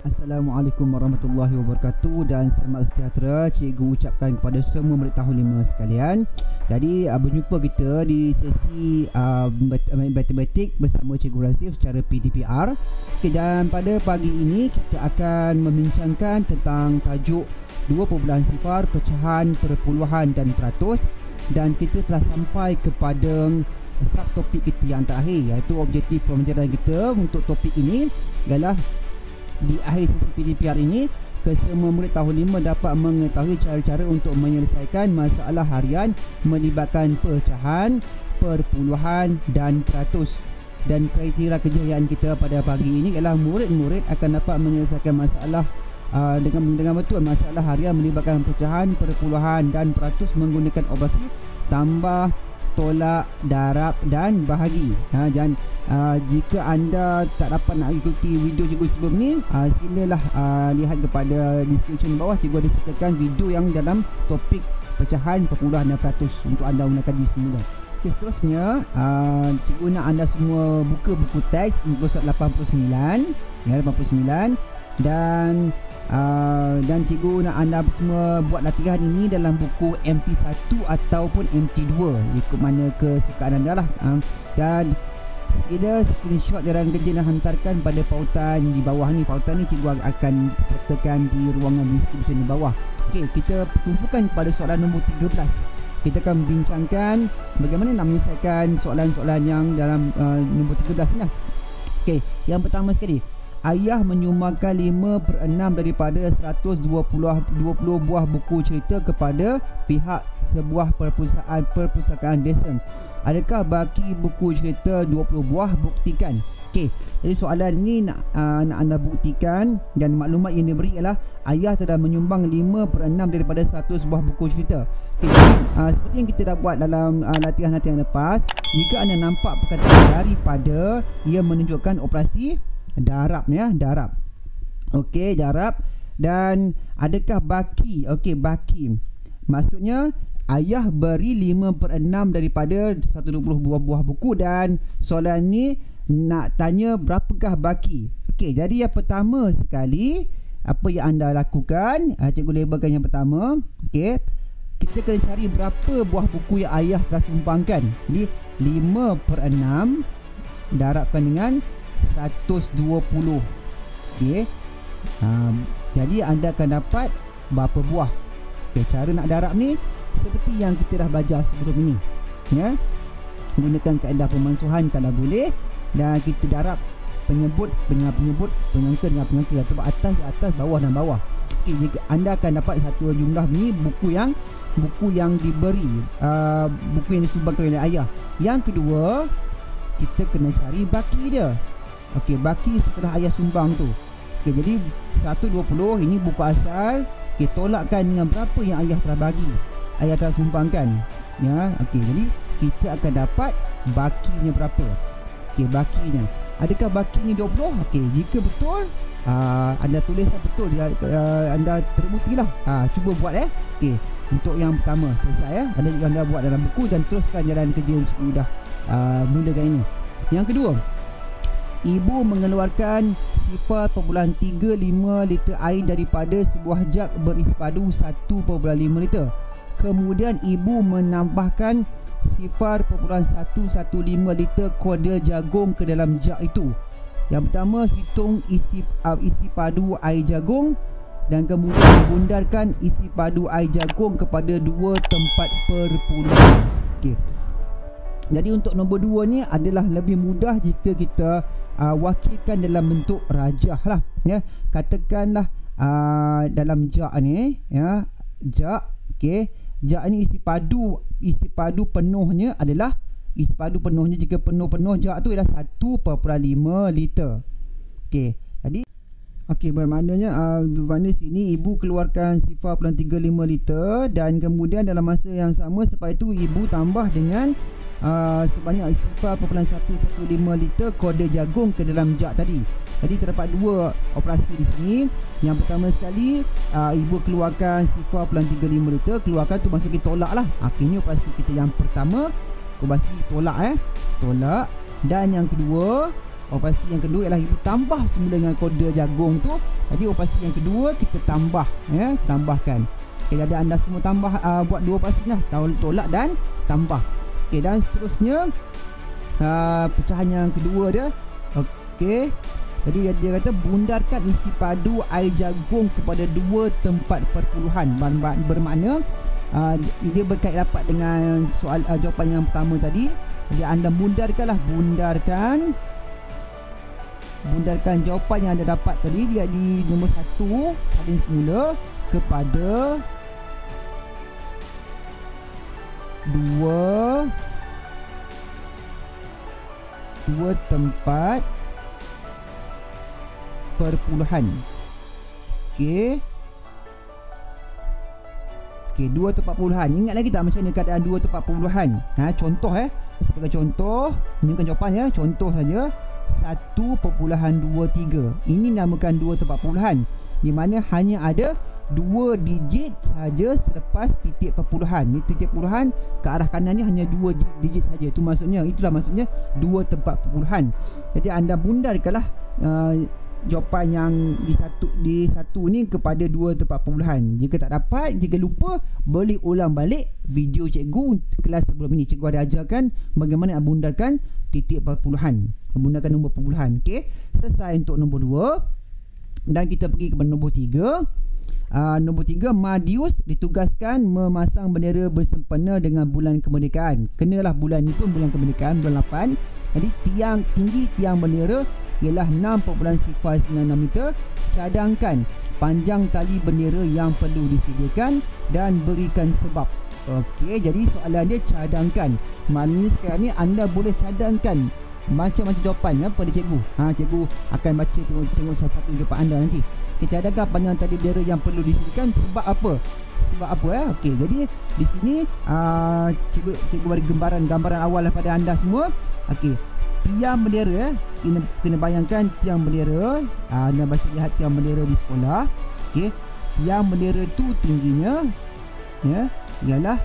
Assalamualaikum warahmatullahi wabarakatuh dan selamat sejahtera cikgu ucapkan kepada semua murid tahun 5 sekalian. Jadi berjumpa kita di sesi matematik bersama Cikgu Razif secara PDPR. Dan pada pagi ini kita akan membincangkan tentang tajuk 2.0 pecahan, perpuluhan dan peratus, dan kita telah sampai kepada subtopik kita yang terakhir, iaitu objektif pembelajaran kita untuk topik ini ialah di akhir sesi PDPR ini kesemua murid tahun 5 dapat mengetahui cara-cara untuk menyelesaikan masalah harian melibatkan pecahan, perpuluhan dan peratus. Dan kriteria kejayaan kita pada pagi ini ialah murid-murid akan dapat menyelesaikan masalah dengan betul masalah harian melibatkan pecahan, perpuluhan dan peratus menggunakan operasi tambah, tolak, darab dan bahagi. Dan jika anda tak dapat nak ikuti video cikgu sebelum ni, silalah lihat kepada description bawah. Cikgu ada sertakan video yang dalam topik pecahan, perpuluhan dan peratus untuk anda gunakan di semula. Okay, seterusnya cikgu nak anda semua buka buku teks muka surat 89 ya, 89 dan cikgu nak anda semua buat latihan ini dalam buku MT1 ataupun MT2 ikut mana kesukaan anda lah. Dan sekiranya screenshot jalan kerja dan hantarkan pada pautan di bawah ni. Pautan ni cikgu akan sertakan di ruangan description di bawah. Okey, kita tumpukan pada soalan nombor 13. Kita akan bincangkan bagaimana nak menyelesaikan soalan-soalan yang dalam nombor 13 ni lah. Okey, yang pertama sekali, ayah menyumbangkan 5/6 daripada 120 buah buku cerita kepada pihak sebuah perpustakaan desa. Adakah baki buku cerita 20 buah? Buktikan. Okey, jadi soalan ni nak anda buktikan, dan maklumat yang diberi ialah ayah telah menyumbang 5/6 daripada 100 buah buku cerita. Okey, seperti yang kita dah buat dalam latihan-latihan lepas, jika anda nampak perkataan daripada, ia menunjukkan operasi darab ya, darab. Okey, darab. Dan adakah baki? Okey, baki maksudnya ayah beri 5/6 daripada 120 buah buku, dan soalan ni nak tanya berapakah baki. Okey, jadi yang pertama sekali apa yang anda lakukan, cikgu labelkan yang pertama. Okey, kita kena cari berapa buah buku yang ayah telah sumbangkan. Jadi 5/6 darabkan dengan 120. Okey. Jadi anda akan dapat berapa buah. Okey, cara nak darab ni seperti yang kita dah belajar sebelum ini. Ya. Gunakan kaedah pemansuhan kalau boleh, dan kita darab penyebut dengan penyebut, pengangka dengan pengangka, atau atas, bawah dan bawah. Okey, jika anda akan dapat satu jumlah ni buku yang diberi, buku yang disumbangkan oleh ayah. Yang kedua, kita kena cari baki dia. Okey, baki setelah ayah sumbang tu. Okey, jadi 120 ini buku asal. Okey, tolakkan dengan berapa yang ayah telah bagi, ayah telah sumbangkan. Ya, okey, jadi kita akan dapat bakinya berapa. Okey, bakinya. Adakah bakinya 20? Okey, jika betul, anda tulislah betul, anda terbuktilah. Cuba buat Okey, untuk yang pertama selesai ya. Anda buat dalam buku dan teruskan jalan kerja yang sudah mulakan ini. Yang kedua, ibu mengeluarkan 0.35 liter air daripada sebuah jug berisi padu 1.5 liter. Kemudian ibu menambahkan 0.115 liter kode jagung ke dalam jug itu. Yang pertama, hitung isi padu air jagung, dan kemudian bundarkan isi padu air jagung kepada 2 tempat perpuluhan. Okey. Jadi untuk nombor 2 ni adalah lebih mudah jika kita wakilkan dalam bentuk rajah lah ya. Katakanlah dalam jug ni ya, jug. Okey, jug ni isi padu penuhnya adalah, isi padu penuhnya jika penuh jug tu adalah 1.5 liter. Okey, tadi bermaknanya bermakna sini ibu keluarkan 0.35 liter, dan kemudian dalam masa yang sama selepas itu ibu tambah dengan sebanyak 0.115 liter kode jagung ke dalam jug tadi. Jadi terdapat dua operasi di sini. Yang pertama sekali, ibu keluarkan 0.35 liter, keluarkan tu masukin tolak lah. Ini operasi kita yang pertama, operasi tolak tolak. Dan yang kedua, Operasi yang kedua ialah ibu tambah semula dengan kode jagung tu. Jadi operasi yang kedua kita tambah, tambahkan. Okey, jadi anda semua tambah, buat dua operasi lah, tolak dan tambah. Okey, dan seterusnya pecahan yang kedua dia. Okey, jadi dia kata bundarkan isi padu air jagung kepada dua tempat perpuluhan. Bermakna dia berkait rapat dengan soal jawapan yang pertama tadi. Jadi anda bundarkan jawapan yang anda dapat tadi, dia di nombor 1 salin semula kepada dua tempat perpuluhan. Okey, dua tempat perpuluhan. Ingat lagi tak macam mana keadaan dua tempat perpuluhan? Contoh sebagai contoh, ini bukan jawapan ya, contoh saja. 1.23. Ini namakan dua tempat perpuluhan, di mana hanya ada dua digit saja selepas titik perpuluhan. Ni titik perpuluhan ke arah kanan ni hanya dua digit saja. Itulah maksudnya dua tempat perpuluhan. Jadi anda bundarkanlah jawapan yang di satu ni kepada dua tempat perpuluhan. Jika tak dapat, jika lupa, boleh ulang balik video cikgu kelas sebelum ini. Cikgu ada ajarkan bagaimana bundarkan titik perpuluhan, bundarkan nombor perpuluhan. Okey, selesai untuk nombor 2. Dan kita pergi kepada nombor 3. Nombor 3, Madius ditugaskan memasang bendera bersempena dengan bulan kemerdekaan. Kenalah bulan ni pun bulan kemerdekaan, bulan 8. Jadi tinggi tiang bendera ialah 6.096 meter. Cadangkan panjang tali bendera yang perlu disediakan dan berikan sebab. Okey, jadi soalan dia cadangkan. Maknanya sekarang ni anda boleh cadangkan macam-macam jawapan pada cikgu. Cikgu akan baca, tengok satu jawapan anda nanti. Kita cadangkan panjang tali bendera yang perlu disediakan sebab apa? Okey, jadi di sini cikgu bagi gambaran awal pada anda semua. Okey, tiang bendera, kena bayangkan tiang bendera. Anda masih lihat tiang bendera di sekolah. Okey, tiang bendera tu tingginya ialah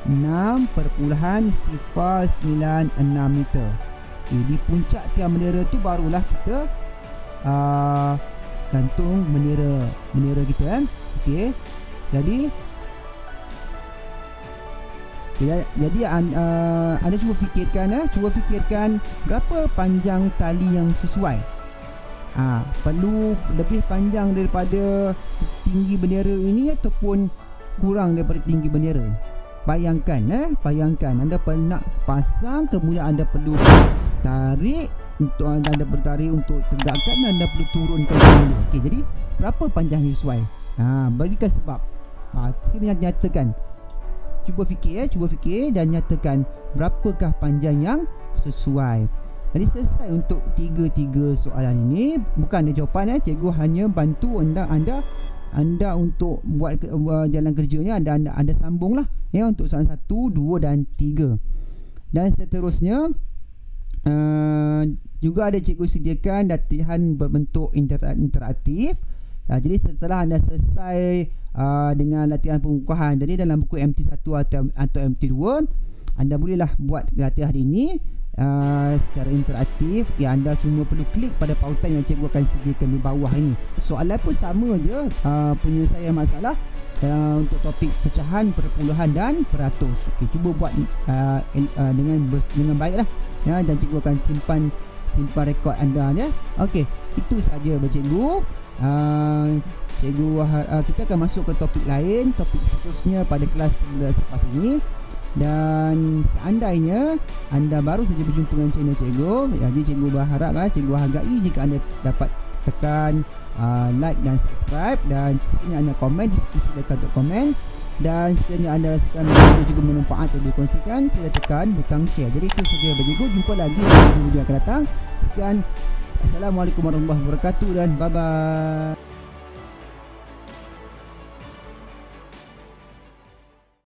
6.096 meter. Okey, di puncak tiang bendera tu barulah kita gantung bendera kita kan. Okey, jadi anda cuba fikirkan berapa panjang tali yang sesuai. Perlu lebih panjang daripada tinggi bendera ini ataupun kurang daripada tinggi bendera? Bayangkan anda perlu nak pasang, kemudian anda perlu tarik untuk anda bertarik untuk tegakkan, dan anda perlu turunkan dulu. Okey, jadi berapa panjang yang sesuai? Berikan sebab. Sila nyatakan. Cuba fikir dan nyatakan berapakah panjang yang sesuai. Jadi selesai untuk tiga soalan ini. Bukan ada jawapan cikgu hanya bantu anda untuk buat jalan kerjanya. Anda sambunglah untuk soalan 1, 2 dan 3. Dan seterusnya juga ada cikgu sediakan latihan berbentuk interaktif. Jadi setelah anda selesai dengan latihan pengukuhan tadi dalam buku MT1 atau MT2, anda bolehlah buat latihan ini secara interaktif. Anda cuma perlu klik pada pautan yang cikgu akan sediakan di bawah ini. Soalan pun sama je, penyelesaian masalah untuk topik pecahan, perpuluhan dan peratus. Okey, cuba buat dengan baiklah dan cikgu akan simpan rekod anda ya. Okey, itu saja cikgu. Cikgu kita akan masuk ke topik lain, topik seterusnya pada kelas selepas ini. Dan seandainya anda baru saja berjumpa dengan channel cikgu, jadi cikgu berharap cikgu hargai jika anda dapat tekan like dan subscribe, dan sekiranya anda komen, silakan untuk komen, dan sekiranya anda rasakan video juga bermanfaat atau dikongsikan, sila tekan butang share. Jadi itu saja bagi cikgu. Jumpa lagi di video akan datang. Sekian, Assalamualaikum warahmatullahi wabarakatuh dan bye bye.